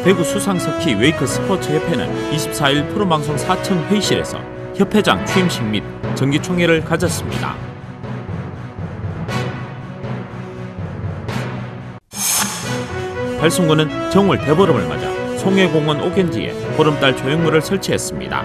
대구 수상스키 웨이크 스포츠협회는 24일 프로방송 4층 회의실에서 협회장 취임식 및 정기총회를 가졌습니다. 달성군은 정월 대보름을 맞아 송해공원 옥연지에 보름달 조형물을 설치했습니다.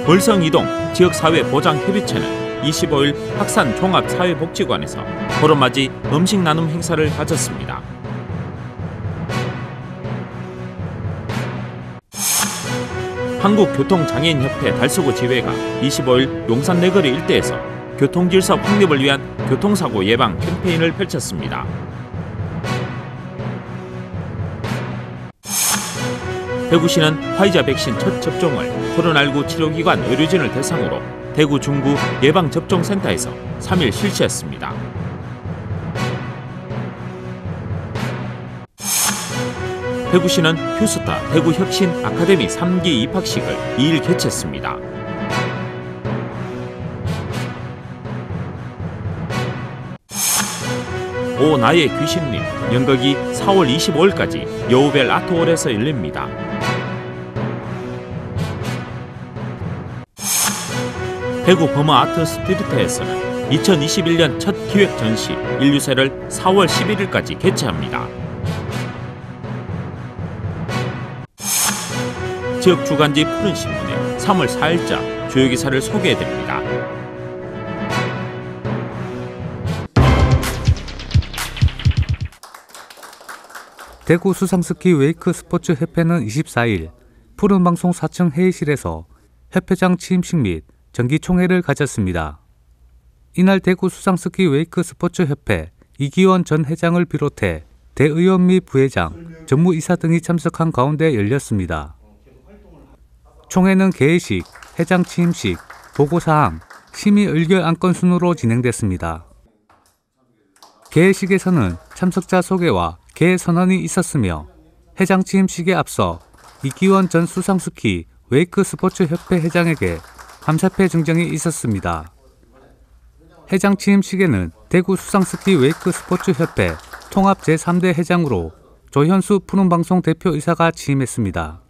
월성 이동 지역사회보장협의체는 25일 학산 종합사회복지관에서 보름맞이 음식 나눔 행사를 가졌습니다. 한국교통장애인협회 달서구 지회가 25일 용산 내거리 일대에서 교통질서 확립을 위한 교통사고 예방 캠페인을 펼쳤습니다. 대구시는 화이자 백신 첫 접종을 코로나19 치료기관 의료진을 대상으로 대구 중구 예방접종센터에서 3일 실시했습니다. 대구시는 휴스타 대구혁신 아카데미 3기 입학식을 2일 개최했습니다. 오 나의 귀신님 연극이 4월 25일까지 여우벨 아트홀에서 열립니다. 대구 버머아트 스트리트에서는 2021년 첫 기획 전시 인류세를 4월 11일까지 개최합니다. 지역 주간지 푸른신문에 3월 4일자 주요 기사를 소개해드립니다. 대구 수상스키 웨이크 스포츠 협회는 24일 푸른방송 4층 회의실에서 협회장 취임식 및 정기총회를 가졌습니다. 이날 대구 수상스키 웨이크 스포츠 협회 이기원 전 회장을 비롯해 대의원 및 부회장, 전무이사 등이 참석한 가운데 열렸습니다. 총회는 개회식, 회장 취임식, 보고사항, 심의 의결 안건 순으로 진행됐습니다. 개회식에서는 참석자 소개와 개회 선언이 있었으며 회장 취임식에 앞서 이기원 전 수상스키 웨이크 스포츠 협회 회장에게 감사패 증정이 있었습니다. 회장 취임식에는 대구 수상스키 웨이크 스포츠 협회 통합 제3대 회장으로 조현수 푸른방송 대표이사가 취임했습니다.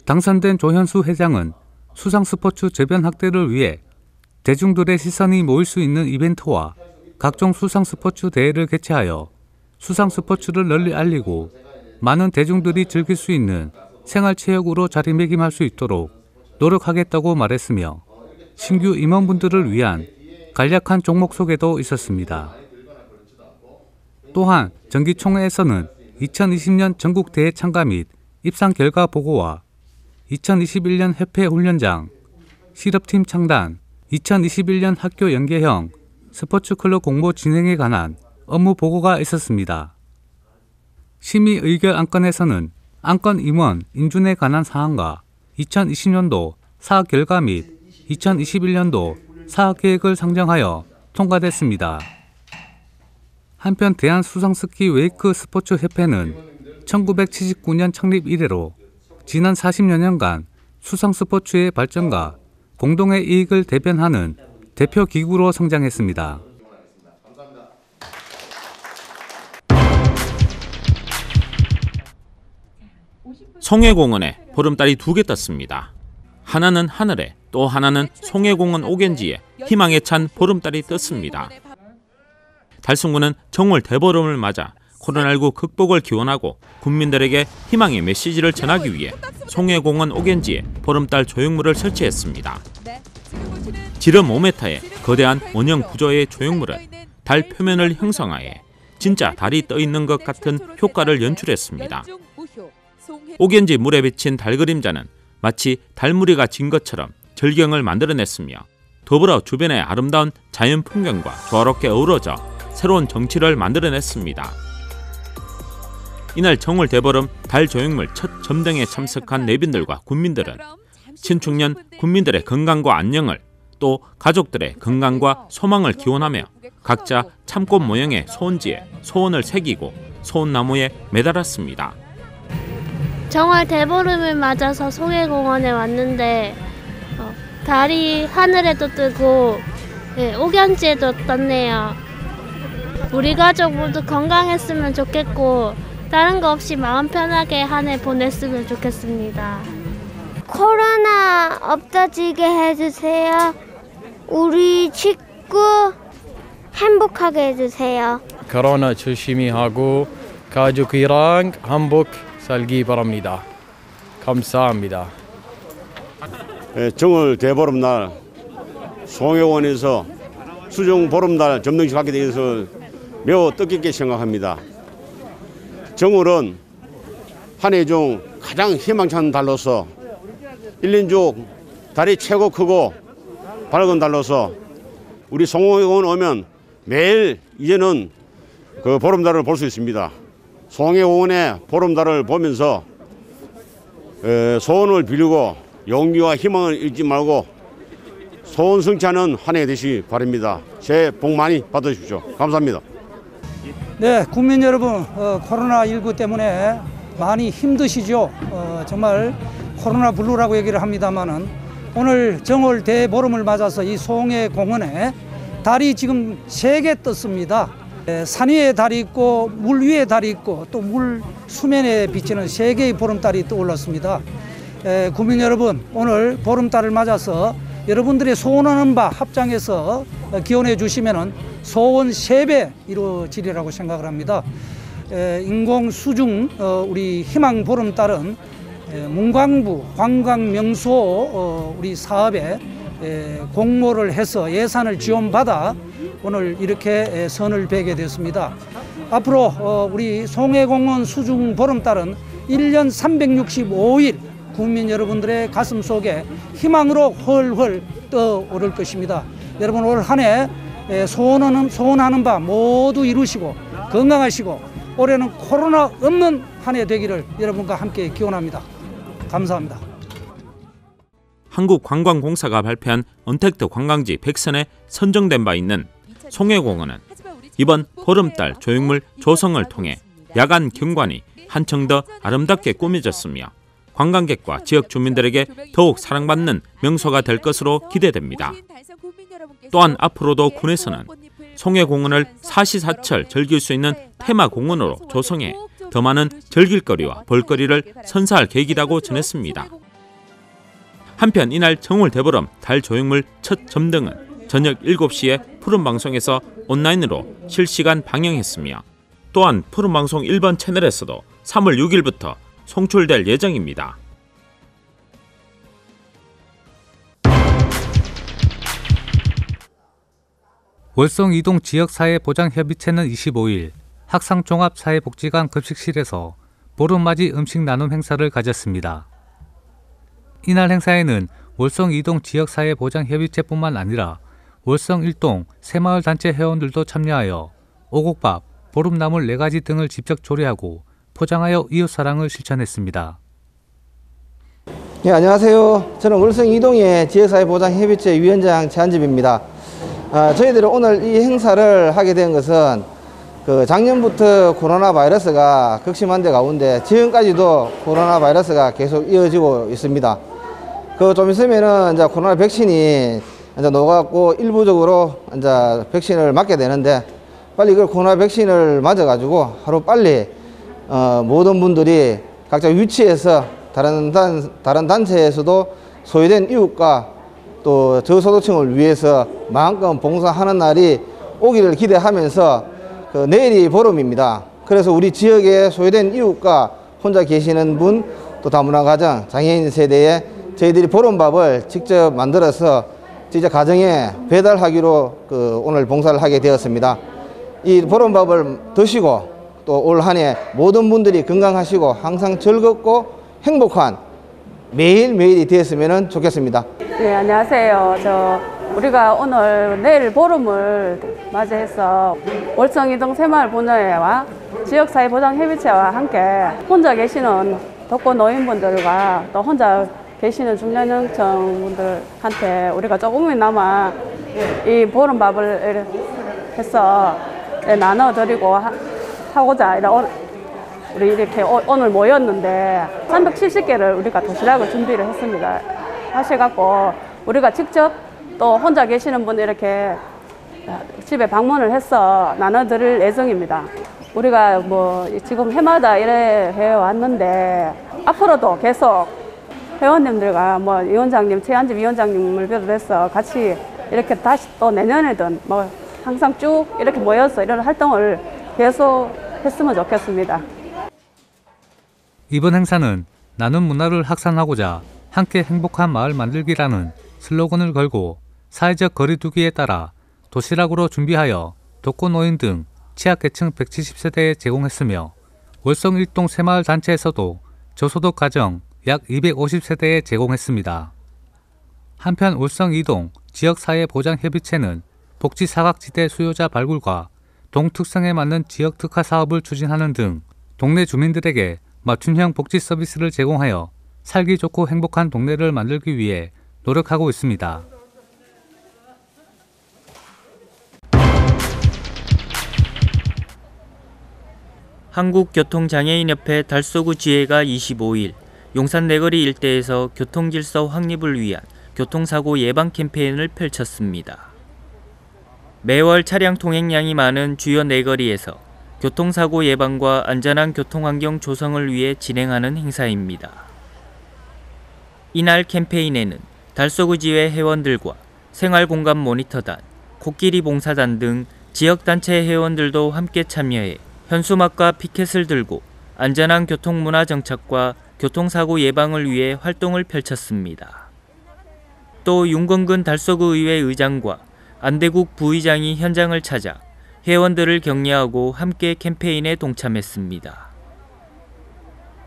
당선된 조현수 회장은 수상스포츠 저변 확대를 위해 대중들의 시선이 모일 수 있는 이벤트와 각종 수상스포츠 대회를 개최하여 수상스포츠를 널리 알리고 많은 대중들이 즐길 수 있는 생활체육으로 자리매김할 수 있도록 노력하겠다고 말했으며 신규 임원분들을 위한 간략한 종목 소개도 있었습니다. 또한 정기총회에서는 2020년 전국대회 참가 및 입상 결과 보고와 2021년 협회 훈련장, 실업팀 창단, 2021년 학교 연계형 스포츠클럽 공모 진행에 관한 업무 보고가 있었습니다. 심의 의결 안건에서는 안건 임원 인준에 관한 사항과 2020년도 사업 결과 및 2021년도 사업 계획을 상정하여 통과됐습니다. 한편 대한수상스키 웨이크 스포츠 협회는 1979년 창립 이래로 지난 40여 년간 수상스포츠의 발전과 공동의 이익을 대변하는 대표 기구로 성장했습니다. 송해공원에 보름달이 2개 떴습니다. 하나는 하늘에, 또 하나는 송해공원 옥연지에 희망에 찬 보름달이 떴습니다. 달성군은 정월 대보름을 맞아 코로나19 극복을 기원하고 국민들에게 희망의 메시지를 전하기 위해 송해공원 옥연지에 보름달 조형물을 설치했습니다. 지름 5m의 거대한 원형 구조의 조형물은 달 표면을 형성하여 진짜 달이 떠 있는 것 같은 효과를 연출했습니다. 옥연지 물에 비친 달 그림자는 마치 달무리가 진 것처럼 절경을 만들어냈으며 더불어 주변의 아름다운 자연 풍경과 조화롭게 어우러져 새로운 정취를 만들어냈습니다. 이날 정월 대보름 달 조형물 첫 점등에 참석한 내빈들과 군민들은 신축년 군민들의 건강과 안녕을 또 가족들의 건강과 소망을 기원하며 각자 참꽃 모형의 소원지에 소원을 새기고 소원나무에 매달았습니다. 정월 대보름을 맞아서 송해공원에 왔는데 달이 하늘에도 뜨고 오견지에도 떴네요. 우리 가족 모두 건강했으면 좋겠고 다른 거 없이 마음 편하게 한 해 보냈으면 좋겠습니다. 코로나 없어지게 해주세요. 우리 식구 행복하게 해주세요. 코로나 조심히 하고 가족이랑 행복 살기 바랍니다. 감사합니다. 정월 대보름날 송해공원에서 수중 보름달 점등식 하게 되어서 매우 뜻깊게 생각합니다. 정월은 한 해 중 가장 희망찬 달로서 1년 중 달이 최고 크고 밝은 달로서 우리 송해공원 오면 매일 이제는 그 보름달을 볼 수 있습니다. 송해공원의 보름달을 보면서 소원을 빌고 용기와 희망을 잃지 말고 소원 성취하는 한 해 되시기 바랍니다. 새해 복 많이 받으십시오. 감사합니다. 네, 국민 여러분, 코로나19 때문에 많이 힘드시죠. 정말 코로나 블루라고 얘기를 합니다만은 오늘 정월 대보름을 맞아서 이 송해공원에 달이 지금 3개 떴습니다. 산 위에 달이 있고 물 위에 달이 있고 또 물 수면에 비치는 3개의 보름달이 떠올랐습니다. 국민 여러분, 오늘 보름달을 맞아서 여러분들의 소원하는 바 합장해서 기원해 주시면 소원 3배 이루어지리라고 생각을 합니다. 인공 수중 우리 희망 보름달은 문광부 관광명소 우리 사업에 공모를 해서 예산을 지원받아 오늘 이렇게 선을 베게 되었습니다. 앞으로 우리 송해공원 수중 보름달은 1년 365일 국민 여러분들의 가슴 속에 희망으로 헐헐 떠오를 것입니다. 여러분 올 한 해 소원하는 바 모두 이루시고 건강하시고 올해는 코로나 없는 한 해 되기를 여러분과 함께 기원합니다. 감사합니다. 한국관광공사가 발표한 언택트 관광지 100선에 선정된 바 있는 송해공원은 이번 보름달 조형물 조성을 통해 야간 경관이 한층 더 아름답게 꾸며졌으며 관광객과 지역 주민들에게 더욱 사랑받는 명소가 될 것으로 기대됩니다. 또한 앞으로도 군에서는 송해공원을 사시사철 즐길 수 있는 테마공원으로 조성해 더 많은 즐길거리와 볼거리를 선사할 계획이라고 전했습니다. 한편 이날 정월 대보름 달 조형물 첫 점등은 저녁 7시에 푸른방송에서 온라인으로 실시간 방영했으며 또한 푸른방송 1번 채널에서도 3월 6일부터 송출될 예정입니다. 월성 이동 지역사회보장협의체는 25일 학상종합사회복지관 급식실에서 보름맞이 음식 나눔 행사를 가졌습니다. 이날 행사에는 월성 이동 지역사회보장협의체뿐만 아니라 월성 1동 새마을 단체 회원들도 참여하여 오곡밥, 보름나물 4가지 등을 직접 조리하고 포장하여 이웃사랑을 실천했습니다. 네, 안녕하세요. 저는 월성 이동의 지역사회보장협의체 위원장 최한집입니다. 저희들이 오늘 이 행사를 하게 된 것은 작년부터 코로나 바이러스가 극심한 데 가운데 지금까지도 코로나 바이러스가 계속 이어지고 있습니다. 좀 있으면은 이제 코로나 백신이 이제 녹았고 일부적으로 이제 백신을 맞게 되는데 빨리 그 코로나 백신을 맞아가지고 하루 빨리 모든 분들이 각자 위치에서 다른 단체에서도 소외된 이웃과 또 저소득층을 위해서 마음껏 봉사하는 날이 오기를 기대하면서 내일이 보름입니다. 그래서 우리 지역의 소외된 이웃과 혼자 계시는 분, 또 다문화 가정, 장애인 세대에 저희들이 보름밥을 직접 만들어서 진짜 가정에 배달하기로 오늘 봉사를 하게 되었습니다. 이 보름밥을 드시고 또 올 한 해 모든 분들이 건강하시고 항상 즐겁고 행복한 매일매일이 되었으면 좋겠습니다. 네, 안녕하세요. 우리가 오늘 내일 보름을 맞이해서 월성 이동 새마을 분회와 지역사회보장협의체와 함께 혼자 계시는 독거 노인분들과 또 혼자 계시는 중년층 분들한테 우리가 조금이나마 이 보름밥을 해서 나눠드리고 하고자 우리 이렇게 오늘 모였는데 370개를 우리가 도시락을 준비를 했습니다. 하셔갖고 우리가 직접 또 혼자 계시는 분들 이렇게 집에 방문을 해서 나눠드릴 예정입니다. 우리가 뭐 지금 해마다 이래 해왔는데 앞으로도 계속 회원님들과 뭐 위원장님, 최한집 위원장님을 비롯해서 같이 이렇게 다시 또 내년에든 뭐 항상 쭉 이렇게 모여서 이런 활동을 계속 했으면 좋겠습니다. 이번 행사는 나눔 문화를 확산하고자 함께 행복한 마을 만들기라는 슬로건을 걸고 사회적 거리 두기에 따라 도시락으로 준비하여 독거노인 등 취약계층 170세대에 제공했으며 월성 1동 새마을 단체에서도 저소득 가정 약 250세대에 제공했습니다. 한편 월성 2동 지역사회보장협의체는 복지사각지대 수요자 발굴과 동특성에 맞는 지역 특화 사업을 추진하는 등 동네 주민들에게 맞춤형 복지 서비스를 제공하여 살기 좋고 행복한 동네를 만들기 위해 노력하고 있습니다. 한국교통장애인협회 달서구 지회가 25일 용산 내거리 일대에서 교통질서 확립을 위한 교통사고 예방 캠페인을 펼쳤습니다. 매월 차량 통행량이 많은 주요 내거리에서 교통사고 예방과 안전한 교통환경 조성을 위해 진행하는 행사입니다. 이날 캠페인에는 달서구 지회 회원들과 생활공간 모니터단, 코끼리 봉사단 등 지역단체 회원들도 함께 참여해 현수막과 피켓을 들고 안전한 교통문화 정착과 교통사고 예방을 위해 활동을 펼쳤습니다. 또 윤건근 달서구 의회 의장과 안대국 부의장이 현장을 찾아 회원들을 격려하고 함께 캠페인에 동참했습니다.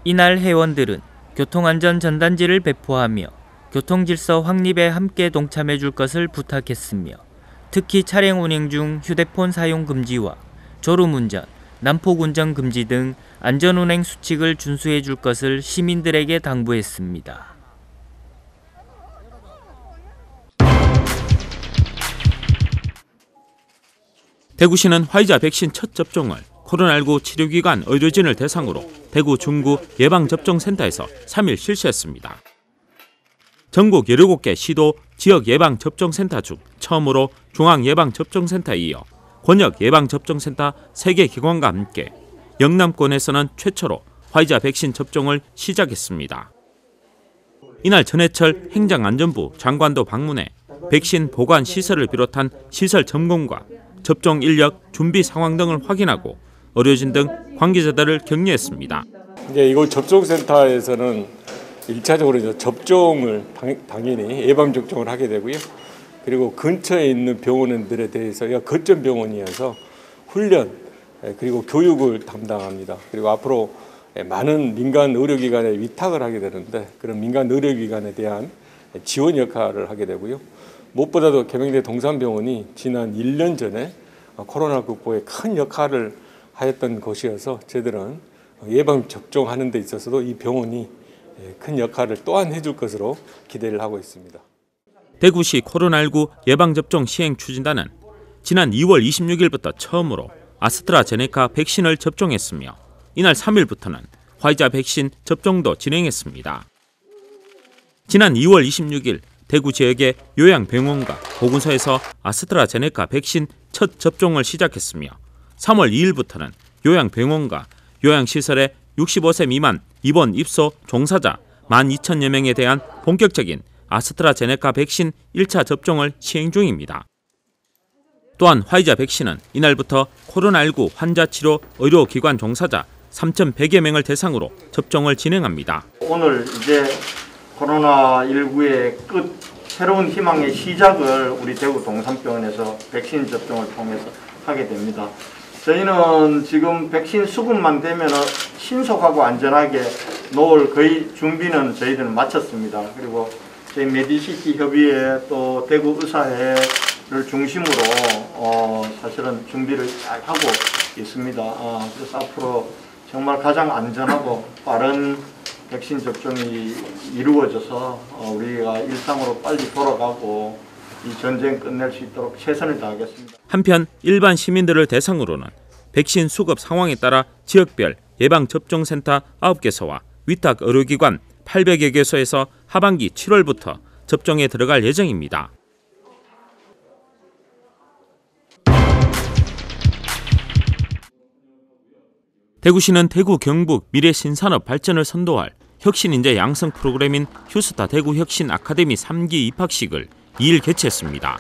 이날 회원들은 교통안전 전단지를 배포하며 교통질서 확립에 함께 동참해 줄 것을 부탁했으며 특히 차량 운행 중 휴대폰 사용 금지와 졸음운전, 난폭운전 금지 등 안전운행 수칙을 준수해 줄 것을 시민들에게 당부했습니다. 대구시는 화이자 백신 첫 접종을 코로나19 치료기관 의료진을 대상으로 대구 중구 예방접종센터에서 3일 실시했습니다. 전국 17개 시도 지역 예방접종센터 중 처음으로 중앙예방접종센터에 이어 권역예방접종센터 3개 기관과 함께 영남권에서는 최초로 화이자 백신 접종을 시작했습니다. 이날 전해철 행정안전부 장관도 방문해 백신 보관 시설을 비롯한 시설 점검과 접종 인력 준비 상황 등을 확인하고 의료진 등 관계자들을 격려했습니다. 이제 이곳 접종센터에서는 1차적으로 접종을 당연히 예방접종을 하게 되고요. 그리고 근처에 있는 병원들에 대해서 거점 병원이어서 훈련 그리고 교육을 담당합니다. 그리고 앞으로 많은 민간 의료기관에 위탁을 하게 되는데 그런 민간 의료기관에 대한 지원 역할을 하게 되고요. 무엇보다도 계명대 동산병원이 지난 1년 전에 코로나 극복에 큰 역할을 하였던 곳이어서 저희들은 예방접종하는 데 있어서도 이 병원이 큰 역할을 또한 해줄 것으로 기대를 하고 있습니다. 대구시 코로나19 예방접종 시행 추진단은 지난 2월 26일부터 처음으로 아스트라제네카 백신을 접종했으며 이날 3일부터는 화이자 백신 접종도 진행했습니다. 지난 2월 26일 대구 지역의 요양병원과 보건소에서 아스트라제네카 백신 첫 접종을 시작했으며 3월 2일부터는 요양병원과 요양시설의 65세 미만 입원 입소 종사자 12,000여 명에 대한 본격적인 아스트라제네카 백신 1차 접종을 시행 중입니다. 또한 화이자 백신은 이날부터 코로나19 환자 치료 의료기관 종사자 3,100여 명을 대상으로 접종을 진행합니다. 오늘 이제 코로나19의 끝, 새로운 희망의 시작을 우리 대구 동산병원에서 백신 접종을 통해서 하게 됩니다. 저희는 지금 백신 수급만 되면 신속하고 안전하게 놓을 거의 준비는 저희들은 마쳤습니다. 그리고 저희 메디시티 협의회 또 대구 의사회를 중심으로 사실은 준비를 잘 하고 있습니다. 그래서 앞으로 정말 가장 안전하고 빠른 백신 접종이 이루어져서 우리가 일상으로 빨리 돌아가고 이 전쟁 끝낼 수 있도록 최선을 다하겠습니다. 한편 일반 시민들을 대상으로는 백신 수급 상황에 따라 지역별 예방접종센터 9개소와 위탁 의료기관 800여 개소에서 하반기 7월부터 접종에 들어갈 예정입니다. 대구시는 대구 경북 미래 신산업 발전을 선도할 혁신인재 양성 프로그램인 휴스타 대구 혁신 아카데미 3기 입학식을 2일 개최했습니다.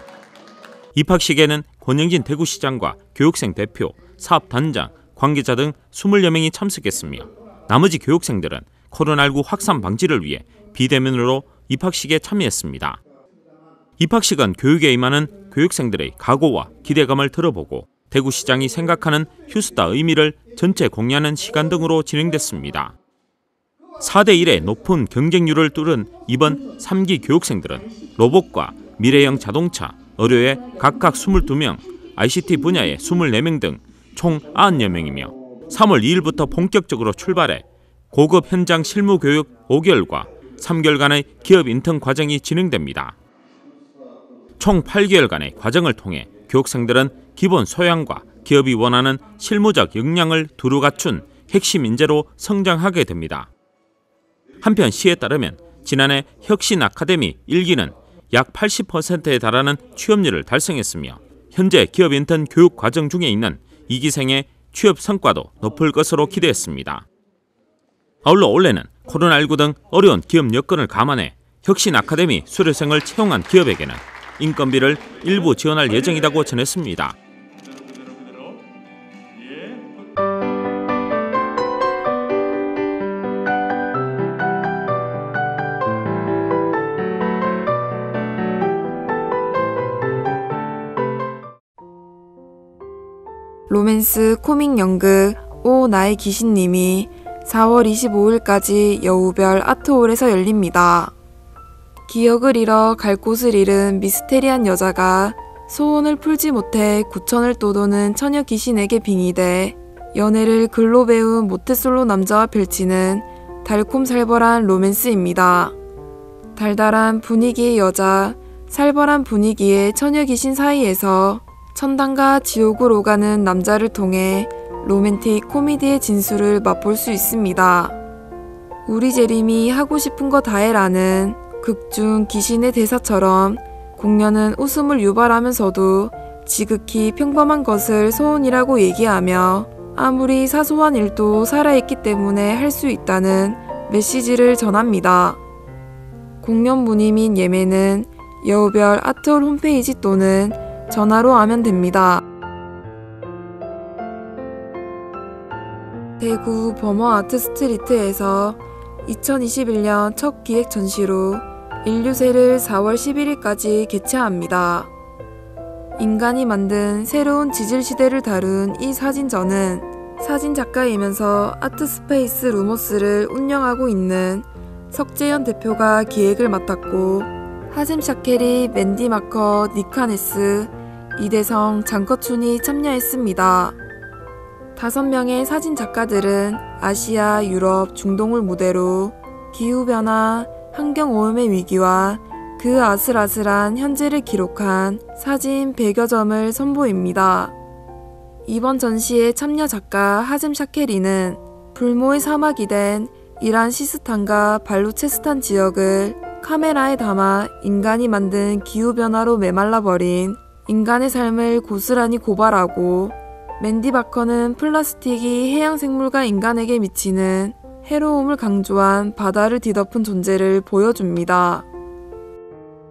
입학식에는 권영진 대구시장과 교육생 대표, 사업단장, 관계자 등 20여 명이 참석했으며 나머지 교육생들은 코로나19 확산 방지를 위해 비대면으로 입학식에 참여했습니다. 입학식은 교육에 임하는 교육생들의 각오와 기대감을 들어보고 대구시장이 생각하는 휴스타 의미를 전체 공유하는 시간 등으로 진행됐습니다. 4대1의 높은 경쟁률을 뚫은 이번 3기 교육생들은 로봇과 미래형 자동차, 의료에 각각 22명, ICT 분야에 24명 등 총 90여 명이며 3월 2일부터 본격적으로 출발해 고급 현장 실무 교육 5개월과 3개월간의 기업 인턴 과정이 진행됩니다. 총 8개월간의 과정을 통해 교육생들은 기본 소양과 기업이 원하는 실무적 역량을 두루 갖춘 핵심 인재로 성장하게 됩니다. 한편 시에 따르면 지난해 혁신 아카데미 1기는 약 80%에 달하는 취업률을 달성했으며 현재 기업 인턴 교육 과정 중에 있는 2기생의 취업 성과도 높을 것으로 기대했습니다. 아울러 올해는 코로나19 등 어려운 기업 여건을 감안해 혁신 아카데미 수료생을 채용한 기업에게는 인건비를 일부 지원할 예정이라고 전했습니다. 로맨스 코믹 연극 오 나의 귀신님이 4월 25일까지 여우별 아트홀에서 열립니다. 기억을 잃어 갈 곳을 잃은 미스테리한 여자가 소원을 풀지 못해 구천을 떠도는 처녀 귀신에게 빙의돼 연애를 글로 배운 모태솔로 남자와 펼치는 달콤살벌한 로맨스입니다. 달달한 분위기의 여자, 살벌한 분위기의 처녀 귀신 사이에서 천당과 지옥으로 가는 남자를 통해 로맨틱 코미디의 진수를 맛볼 수 있습니다. 우리 재림이 하고 싶은 거 다 해라는 극중 귀신의 대사처럼 공연은 웃음을 유발하면서도 지극히 평범한 것을 소원이라고 얘기하며 아무리 사소한 일도 살아있기 때문에 할 수 있다는 메시지를 전합니다. 공연 문의 및 예매는 여우별 아트홀 홈페이지 또는 전화로 하면 됩니다. 대구 버머 아트 스트리트에서 2021년 첫 기획 전시로 인류세를 4월 11일까지 개최합니다. 인간이 만든 새로운 지질 시대를 다룬 이 사진전은 사진작가이면서 아트스페이스 루모스를 운영하고 있는 석재현 대표가 기획을 맡았고 하셈 샤케리, 맨디 마커, 니카네스, 이대성, 장커춘이 참여했습니다. 5명의 사진 작가들은 아시아, 유럽, 중동을 무대로 기후변화, 환경오염의 위기와 그 아슬아슬한 현재를 기록한 사진 100여 점을 선보입니다. 이번 전시의 참여 작가 하셈 샤케리는 불모의 사막이 된 이란 시스탄과 발루체스탄 지역을 카메라에 담아 인간이 만든 기후변화로 메말라버린 인간의 삶을 고스란히 고발하고 맨디 바커는 플라스틱이 해양생물과 인간에게 미치는 해로움을 강조한 바다를 뒤덮은 존재를 보여줍니다.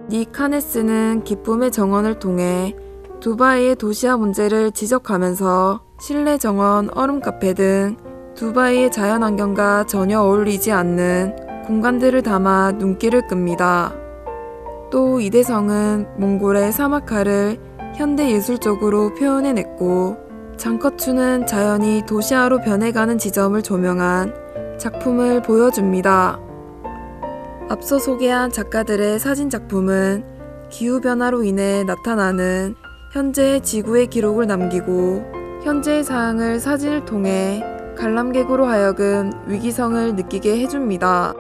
니 카네스는 기쁨의 정원을 통해 두바이의 도시화 문제를 지적하면서 실내 정원, 얼음 카페 등 두바이의 자연환경과 전혀 어울리지 않는 공간들을 담아 눈길을 끕니다. 또 이대성은 몽골의 사막화를 현대예술적으로 표현해냈고 장커추는 자연이 도시화로 변해가는 지점을 조명한 작품을 보여줍니다. 앞서 소개한 작가들의 사진 작품은 기후변화로 인해 나타나는 현재의 지구의 기록을 남기고 현재의 상황을 사진을 통해 관람객으로 하여금 위기성을 느끼게 해줍니다.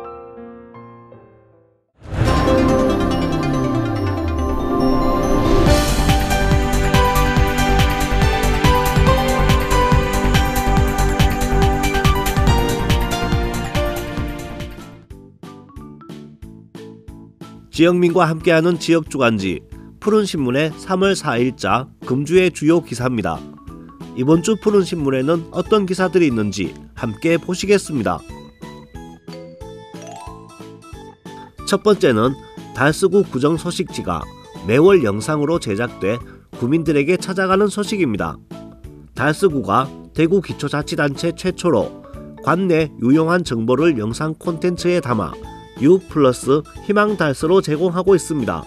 지역민과 함께하는 지역주간지 푸른신문의 3월 4일자 금주의 주요 기사입니다. 이번 주 푸른신문에는 어떤 기사들이 있는지 함께 보시겠습니다. 첫 번째는 달서구 구정 소식지가 매월 영상으로 제작돼 구민들에게 찾아가는 소식입니다. 달서구가 대구 기초자치단체 최초로 관내 유용한 정보를 영상 콘텐츠에 담아 U+ 희망 달서로 제공하고 있습니다.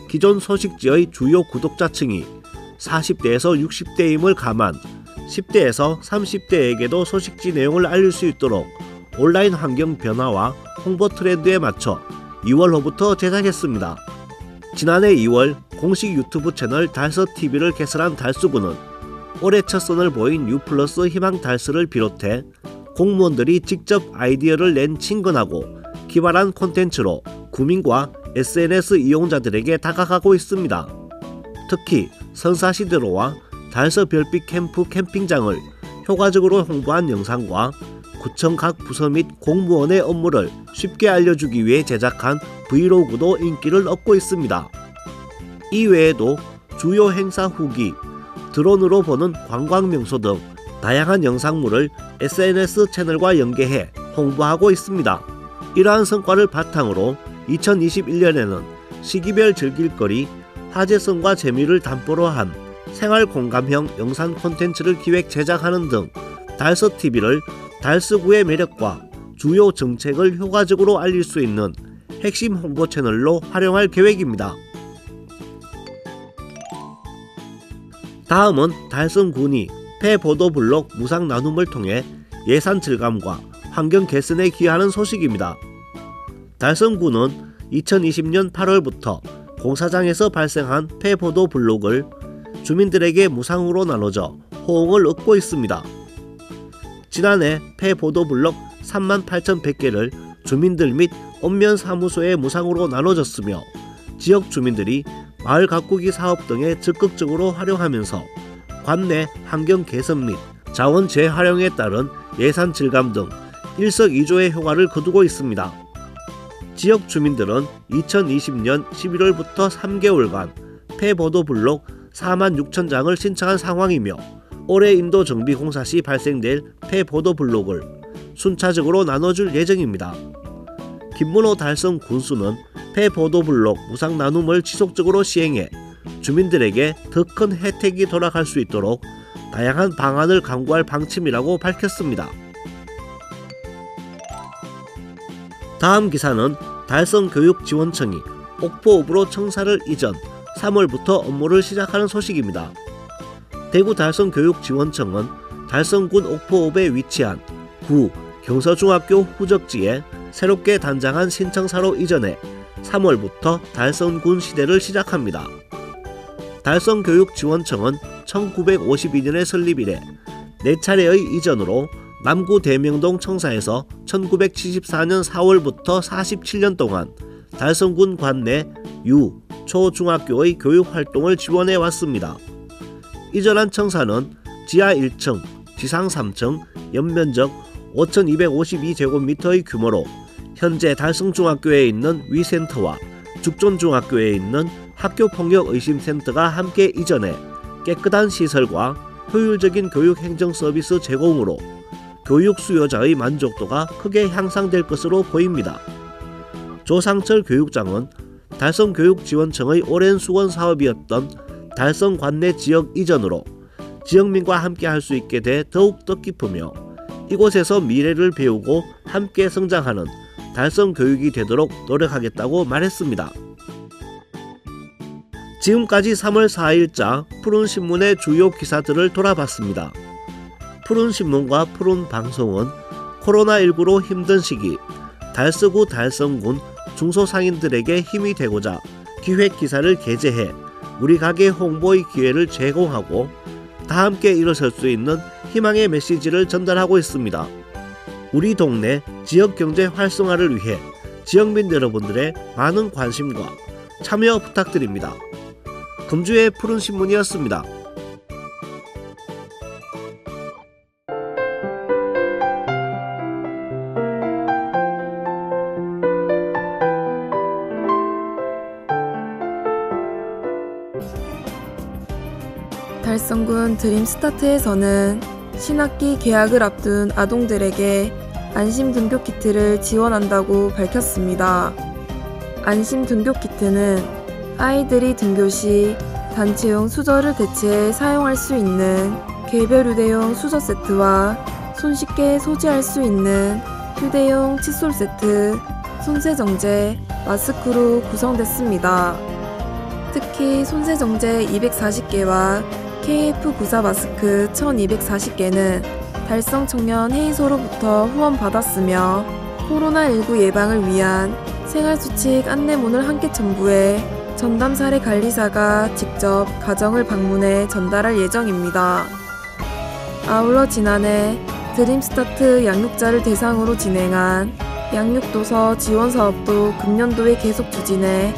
기존 소식지의 주요 구독자층이 40대에서 60대임을 감안 10대에서 30대에게도 소식지 내용을 알릴 수 있도록 온라인 환경 변화와 홍보 트렌드에 맞춰 2월호부터 제작했습니다. 지난해 2월 공식 유튜브 채널 달서TV를 개설한 달서구는 올해 첫 선을 보인 U+ 희망 달서를 비롯해 공무원들이 직접 아이디어를 낸 친근하고 기발한 콘텐츠로 구민과 SNS 이용자들에게 다가가고 있습니다. 특히 선사시대로와 달서 별빛 캠프 캠핑장을 효과적으로 홍보한 영상과 구청 각 부서 및 공무원의 업무를 쉽게 알려주기 위해 제작한 브이로그도 인기를 얻고 있습니다. 이외에도 주요 행사 후기, 드론으로 보는 관광명소 등 다양한 영상물을 SNS 채널과 연계해 홍보하고 있습니다. 이러한 성과를 바탕으로 2021년에는 시기별 즐길거리, 화제성과 재미를 담보로 한 생활공감형 영상 콘텐츠를 기획 제작하는 등 달서TV를 달서구의 매력과 주요 정책을 효과적으로 알릴 수 있는 핵심 홍보 채널로 활용할 계획입니다. 다음은 달성군이 폐보도블록 무상 나눔을 통해 예산 절감과 환경 개선에 기여하는 소식입니다. 달성군은 2020년 8월부터 공사장에서 발생한 폐보도 블록을 주민들에게 무상으로 나눠져 호응을 얻고 있습니다. 지난해 폐보도 블록 38,100개를 주민들 및 읍면사무소에 무상으로 나눠졌으며 지역 주민들이 마을 가꾸기 사업 등에 적극적으로 활용하면서 관내 환경 개선 및 자원 재활용에 따른 예산 절감 등 일석이조의 효과를 거두고 있습니다. 지역 주민들은 2020년 11월부터 3개월간 폐보도 블록 46,000장을 신청한 상황이며 올해 인도 정비 공사 시 발생될 폐보도 블록을 순차적으로 나눠줄 예정입니다. 김문호 달성 군수는 폐보도 블록 무상 나눔을 지속적으로 시행해 주민들에게 더 큰 혜택이 돌아갈 수 있도록 다양한 방안을 강구할 방침이라고 밝혔습니다. 다음 기사는 달성교육지원청이 옥포읍으로 청사를 이전 3월부터 업무를 시작하는 소식입니다. 대구 달성교육지원청은 달성군 옥포읍에 위치한 구 경서중학교 후적지에 새롭게 단장한 신청사로 이전해 3월부터 달성군 시대를 시작합니다. 달성교육지원청은 1952년에 설립 이래 4차례의 이전으로 남구 대명동 청사에서 1974년 4월부터 47년 동안 달성군 관내 유, 초, 중학교의 교육활동을 지원해 왔습니다. 이전한 청사는 지하 1층, 지상 3층, 연면적 5,252제곱미터의 규모로 현재 달성중학교에 있는 위센터와 죽전중학교에 있는 학교폭력의심센터가 함께 이전해 깨끗한 시설과 효율적인 교육행정 서비스 제공으로 교육 수요자의 만족도가 크게 향상될 것으로 보입니다. 조상철 교육장은 달성교육지원청의 오랜 수건 사업이었던 달성 관내 지역 이전으로 지역민과 함께 할 수 있게 돼 더욱 뜻깊으며 이곳에서 미래를 배우고 함께 성장하는 달성 교육이 되도록 노력하겠다고 말했습니다. 지금까지 3월 4일자 푸른신문의 주요 기사들을 돌아봤습니다. 푸른신문과 푸른방송은 코로나19로 힘든 시기 달서구 달성군 중소상인들에게 힘이 되고자 기획기사를 게재해 우리 가게 홍보의 기회를 제공하고 다 함께 일어설 수 있는 희망의 메시지를 전달하고 있습니다. 우리 동네 지역경제 활성화를 위해 지역민 여러분들의 많은 관심과 참여 부탁드립니다. 금주의 푸른신문이었습니다. 달성군 드림스타트에서는 신학기 개학을 앞둔 아동들에게 안심 등교 키트를 지원한다고 밝혔습니다. 안심 등교 키트는 아이들이 등교 시 단체용 수저를 대체해 사용할 수 있는 개별 휴대용 수저 세트와 손쉽게 소지할 수 있는 휴대용 칫솔 세트, 손세정제, 마스크로 구성됐습니다. 특히 손세정제 240개와 KF94 마스크 1240개는 달성 청년 해이소로부터 후원받았으며 코로나19 예방을 위한 생활수칙 안내문을 함께 첨부해 전담 사례 관리사가 직접 가정을 방문해 전달할 예정입니다. 아울러 지난해 드림스타트 양육자를 대상으로 진행한 양육도서 지원 사업도 금년도에 계속 추진해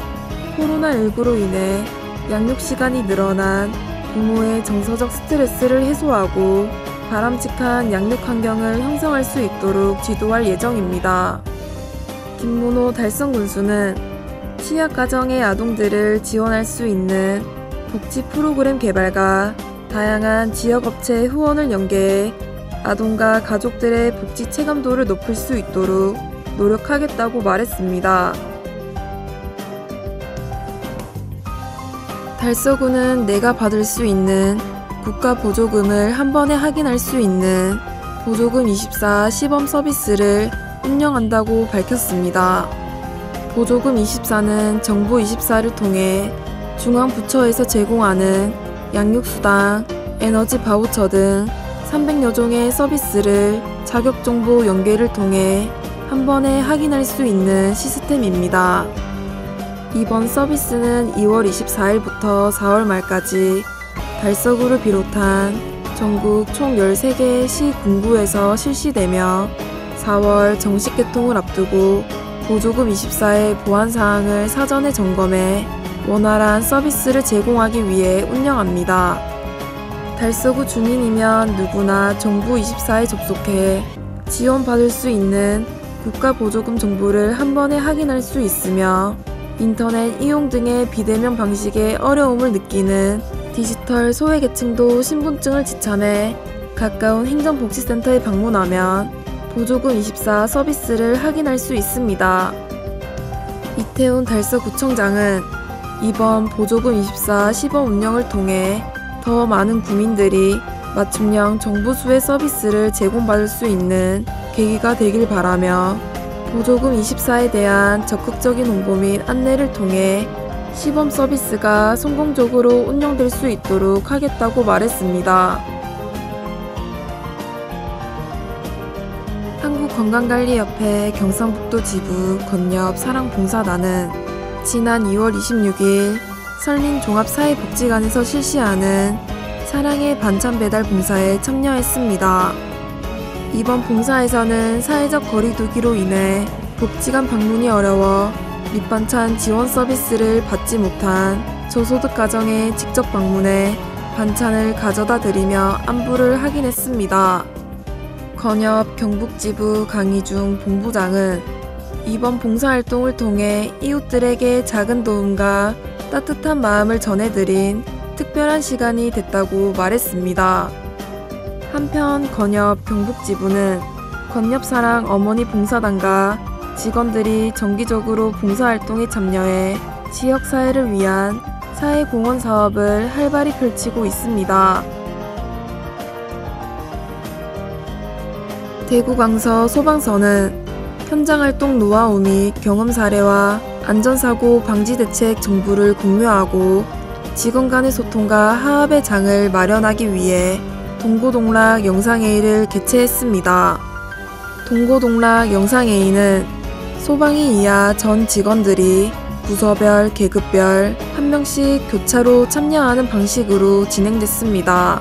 코로나19로 인해 양육 시간이 늘어난 부모의 정서적 스트레스를 해소하고 바람직한 양육 환경을 형성할 수 있도록 지도할 예정입니다. 김문호 달성군수는 취약가정의 아동들을 지원할 수 있는 복지 프로그램 개발과 다양한 지역업체 후원을 연계해 아동과 가족들의 복지 체감도를 높일 수 있도록 노력하겠다고 말했습니다. 달서구는 내가 받을 수 있는 국가 보조금을 한 번에 확인할 수 있는 보조금24 시범 서비스를 운영한다고 밝혔습니다. 보조금24는 정부24를 통해 중앙부처에서 제공하는 양육수당, 에너지 바우처 등 300여 종의 서비스를 자격정보 연계를 통해 한 번에 확인할 수 있는 시스템입니다. 이번 서비스는 2월 24일부터 4월 말까지 달서구를 비롯한 전국 총 13개의 시 군구에서 실시되며 4월 정식 개통을 앞두고 보조금24의 보안사항을 사전에 점검해 원활한 서비스를 제공하기 위해 운영합니다. 달서구 주민이면 누구나 정부24에 접속해 지원받을 수 있는 국가보조금 정보를 한 번에 확인할 수 있으며 인터넷 이용 등의 비대면 방식에 어려움을 느끼는 디지털 소외계층도 신분증을 지참해 가까운 행정복지센터에 방문하면 보조금24 서비스를 확인할 수 있습니다. 이태훈 달서구청장은 이번 보조금24 시범 운영을 통해 더 많은 구민들이 맞춤형 정부 수혜 서비스를 제공받을 수 있는 계기가 되길 바라며 보조금24에 대한 적극적인 홍보 및 안내를 통해 시범 서비스가 성공적으로 운영될 수 있도록 하겠다고 말했습니다. 한국건강관리협회 경상북도 지부 건엽 사랑봉사단은 지난 2월 26일 설린종합사회복지관에서 실시하는 사랑의 반찬 배달 봉사에 참여했습니다. 이번 봉사에서는 사회적 거리두기로 인해 복지관 방문이 어려워 밑반찬 지원 서비스를 받지 못한 저소득 가정에 직접 방문해 반찬을 가져다 드리며 안부를 확인했습니다. 건엽 경북지부 강희중 본부장은 이번 봉사활동을 통해 이웃들에게 작은 도움과 따뜻한 마음을 전해드린 특별한 시간이 됐다고 말했습니다. 한편 건엽 경북지부는 건엽사랑 어머니 봉사단과 직원들이 정기적으로 봉사활동에 참여해 지역사회를 위한 사회공헌 사업을 활발히 펼치고 있습니다. 대구광서 소방서는 현장활동 노하우 및 경험 사례와 안전사고 방지 대책 정보를 공유하고 직원 간의 소통과 화합의 장을 마련하기 위해 동고동락 영상회의를 개최했습니다. 동고동락 영상회의는 소방이 이하 전 직원들이 부서별, 계급별 한 명씩 교차로 참여하는 방식으로 진행됐습니다.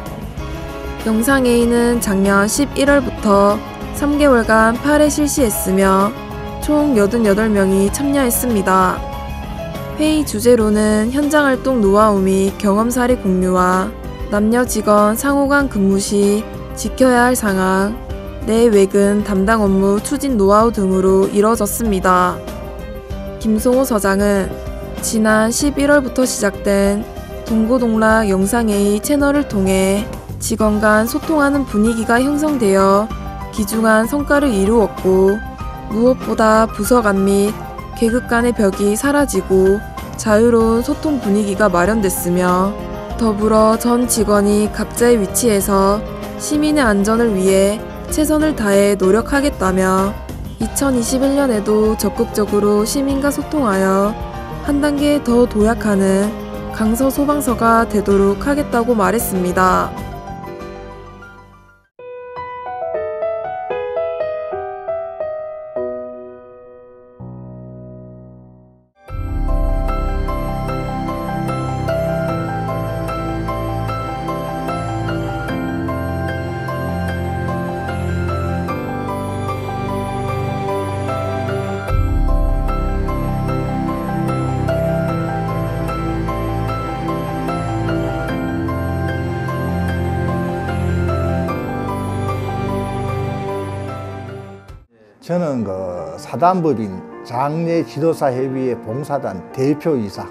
영상회의는 작년 11월부터 3개월간 8회 실시했으며 총 88명이 참여했습니다. 회의 주제로는 현장활동 노하우 및 경험 사례 공유와 남녀 직원 상호간 근무 시 지켜야 할 상황, 내 외근 담당 업무 추진 노하우 등으로 이뤄졌습니다. 김송호 서장은 지난 11월부터 시작된 동고동락 영상A 채널을 통해 직원 간 소통하는 분위기가 형성되어 귀중한 성과를 이루었고, 무엇보다 부서 간 및 계급 간의 벽이 사라지고 자유로운 소통 분위기가 마련됐으며, 더불어 전 직원이 각자의 위치에서 시민의 안전을 위해 최선을 다해 노력하겠다며 2021년에도 적극적으로 시민과 소통하여 한 단계 더 도약하는 강서 소방서가 되도록 하겠다고 말했습니다. 저는 사단법인 장례지도사협의회 봉사단 대표이사,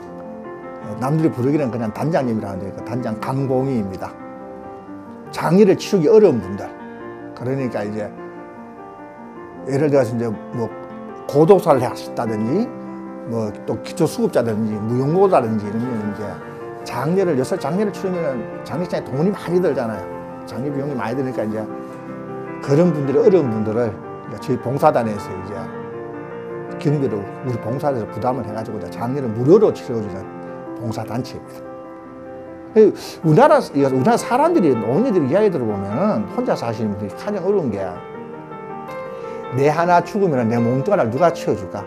남들이 부르기는 그냥 단장님이라 하는데 단장 강봉희입니다. 장례를 치르기 어려운 분들, 그러니까 이제 예를 들어서 이제 뭐 고독사를 하셨다든지 뭐 또 기초수급자든지 무용고자든지 이러면 이제 장례를 치르면 장례식장에 돈이 많이 들잖아요. 장례 비용이 많이 드니까 이제 그런 분들이 어려운 분들을 저희 봉사단에서 이제 경비로 우리 봉사단에서 부담을 해가지고 장례를 무료로 치러주는 봉사단체입니다. 우리나라 사람들이 노인네들이 이야기 들어보면 혼자 사시는 분들이 가장 어려운 게, 내 하나 죽으면 내 몸뚱아리를 누가 치워줄까?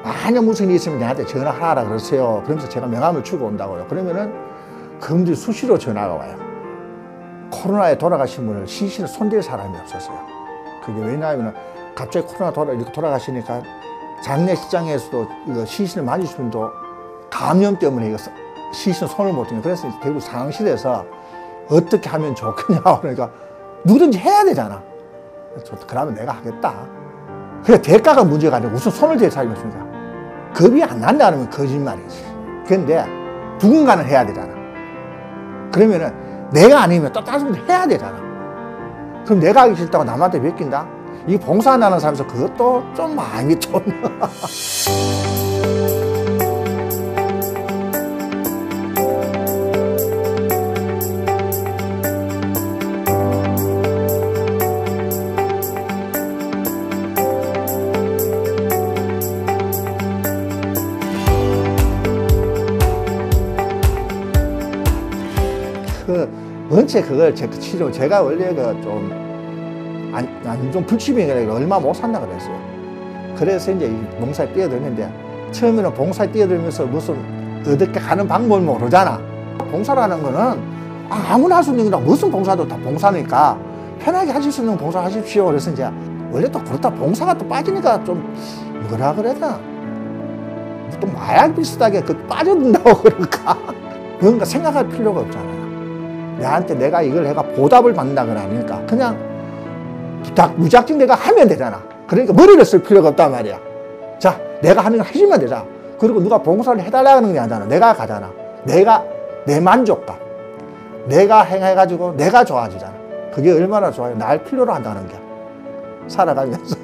만약 무슨 일이 있으면 나한테 전화하라 그러세요. 그러면서 제가 명함을 주고 온다고요. 그러면은 그분들이 수시로 전화가 와요. 코로나에 돌아가신 분을 시신을 손댈 사람이 없었어요. 그게 왜냐하면 갑자기 이렇게 돌아가시니까 장례식장에서도 이거 시신을 만지시면 또 감염 때문에 이거 시신 손을 못 대요. 그래서 결국 상황실에서 어떻게 하면 좋겠냐 그러니까 누구든지 해야 되잖아. 그러면 내가 하겠다. 그래 대가가 문제가 아니고 우선 손을 댈 사람이 없으니까 겁이 안 난다 그러면 거짓말이지. 그런데 누군가는 해야 되잖아. 그러면은 내가 아니면 또 다른 분들 해야 되잖아. 그럼 내가 하기 싫다고 남한테 맡긴다? 이 봉사하는 사람에서 그것도 좀 마음이 좀 원체 그걸 치료, 제가 원래 좀 불치병이라 얼마 못 산다 그랬어요. 그래서 이제 봉사에 뛰어들었는데, 처음에는 봉사에 뛰어들면서 무슨 어떻게 하는 방법을 모르잖아. 봉사라는 거는 아무나 할 수 있는 거라, 무슨 봉사도 다 봉사니까 편하게 하실 수 있는 봉사 하십시오. 그래서 이제 원래 또 그렇다 봉사가 또 빠지니까 좀 뭐라 그래야 되나, 또 마약 비슷하게 빠져든다고 그럴까. 뭔가 생각할 필요가 없잖아요. 내한테 내가 이걸 해가 보답을 받는다거나 하니까 그냥 무작정 내가 하면 되잖아. 그러니까 머리를 쓸 필요가 없단 말이야. 자, 내가 하는 거 해주면 되잖아. 그리고 누가 봉사를 해달라는 게 아니잖아. 내가 가잖아. 내 만족감. 내가 행해가지고 내가 좋아지잖아. 그게 얼마나 좋아요. 날 필요로 한다는 게. 살아가면서.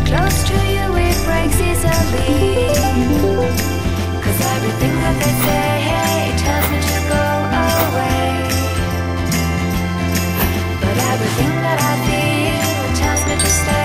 Close to you it breaks easily, 'cause everything that they say tells me to go away, but everything that I feel tells me to stay.